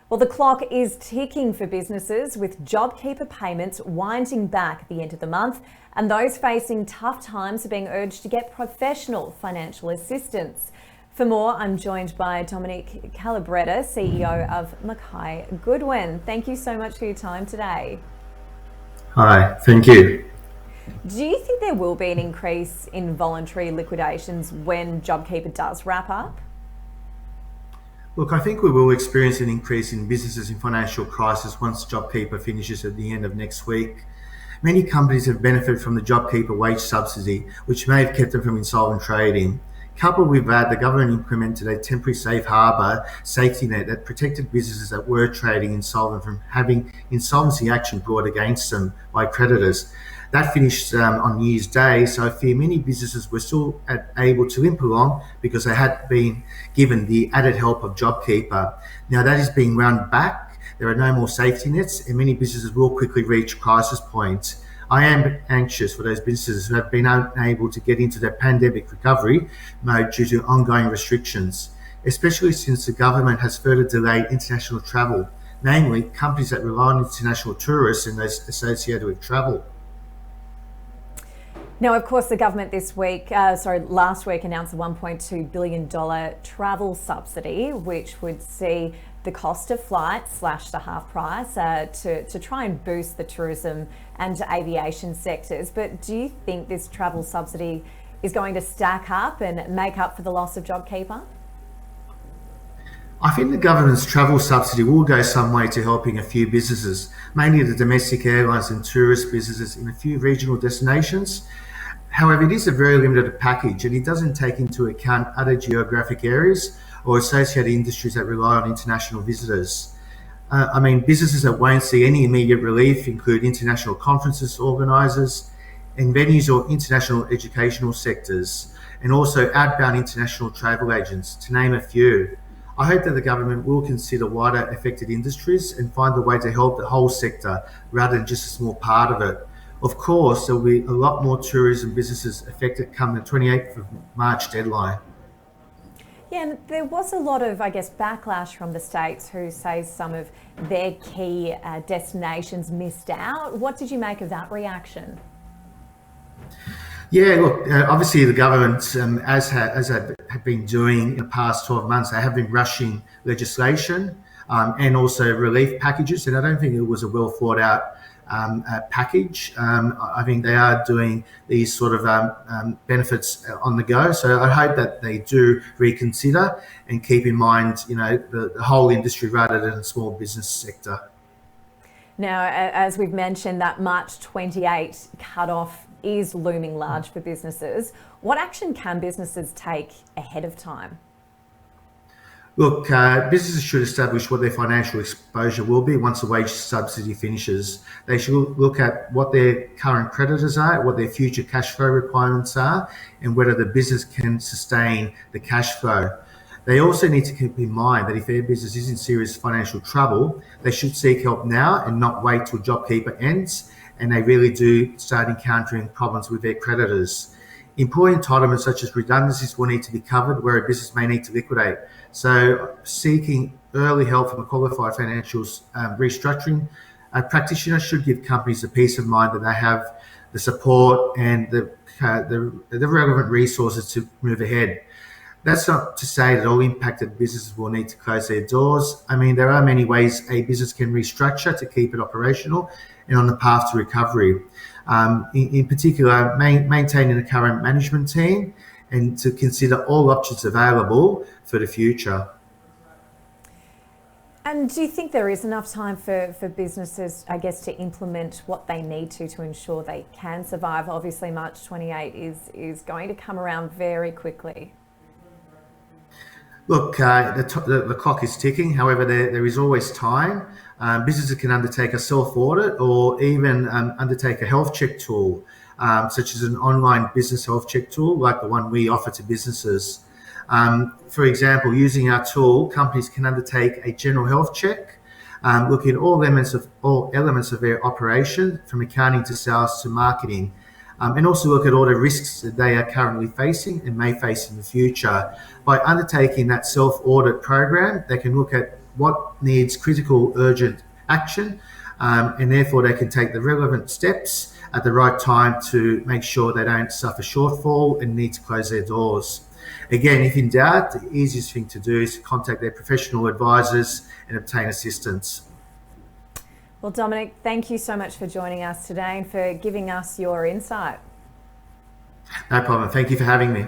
Well, the clock is ticking for businesses, with JobKeeper payments winding back at the end of the month, and those facing tough times are being urged to get professional financial assistance. For more, I'm joined by Domenic Calabretta, CEO of Mackay Goodwin. Thank you so much for your time today. Hi, thank you. Do you think there will be an increase in voluntary liquidations when JobKeeper does wrap up? Look, I think we will experience an increase in businesses in financial crisis once JobKeeper finishes at the end of next week. Many companies have benefited from the JobKeeper wage subsidy, which may have kept them from insolvent trading. Coupled with that, the government implemented a temporary safe harbour safety net that protected businesses that were trading insolvent from having insolvency action brought against them by creditors. That finished on New Year's Day, so I fear many businesses were still able to limp along because they had been given the added help of JobKeeper. Now that is being wound back. There are no more safety nets, and many businesses will quickly reach crisis points. I am anxious for those businesses who have been unable to get into their pandemic recovery mode due to ongoing restrictions, especially since the government has further delayed international travel, namely companies that rely on international tourists and those associated with travel. Now, of course, the government last week announced a $1.2 billion travel subsidy, which would see the cost of flights slashed to half price to try and boost the tourism and aviation sectors. But do you think this travel subsidy is going to stack up and make up for the loss of JobKeeper? I think the government's travel subsidy will go some way to helping a few businesses, mainly the domestic airlines and tourist businesses in a few regional destinations. However, it is a very limited package, and it doesn't take into account other geographic areas or associated industries that rely on international visitors. Businesses that won't see any immediate relief include international conferences organisers and venues or international educational sectors, and also outbound international travel agents, to name a few. I hope that the government will consider wider affected industries and find a way to help the whole sector rather than just a small part of it. Of course, there will be a lot more tourism businesses affected come the 28th of March deadline. Yeah, and there was a lot of, backlash from the states who say some of their key destinations missed out. What did you make of that reaction? Yeah, look, obviously the government, as have been doing in the past 12 months, they have been rushing legislation and also relief packages, and I don't think it was a well thought out package. I think they are doing these sort of benefits on the go. So I hope that they do reconsider and keep in mind, the whole industry rather than the small business sector. Now, as we've mentioned, that March 28 cutoff is looming large for businesses. What action can businesses take ahead of time? Look, businesses should establish what their financial exposure will be once the wage subsidy finishes. They should look at what their current creditors are, what their future cash flow requirements are, and whether the business can sustain the cash flow. They also need to keep in mind that if their business is in serious financial trouble, they should seek help now and not wait till JobKeeper ends and they really do start encountering problems with their creditors. Employee entitlements such as redundancies will need to be covered where a business may need to liquidate. So seeking early help from a qualified financial restructuring practitioner should give companies the peace of mind that they have the support and the relevant resources to move ahead. That's not to say that all impacted businesses will need to close their doors. There are many ways a business can restructure to keep it operational and on the path to recovery. In particular, maintaining the current management team and to consider all options available for the future. And do you think there is enough time for businesses, to implement what they need to ensure they can survive? Obviously, March 28 is going to come around very quickly. Look, the clock is ticking. However, there is always time. Businesses can undertake a self-audit or even undertake a health check tool, such as an online business health check tool like the one we offer to businesses. For example, using our tool, companies can undertake a general health check, looking at all elements of their operation, from accounting to sales to marketing, and also look at all the risks that they are currently facing and may face in the future. By undertaking that self-audit program, they can look at what needs critical, urgent action, and therefore they can take the relevant steps at the right time to make sure they don't suffer shortfall and need to close their doors. Again, if in doubt, the easiest thing to do is to contact their professional advisors and obtain assistance. Well, Domenic, thank you so much for joining us today and for giving us your insight. No problem. Thank you for having me.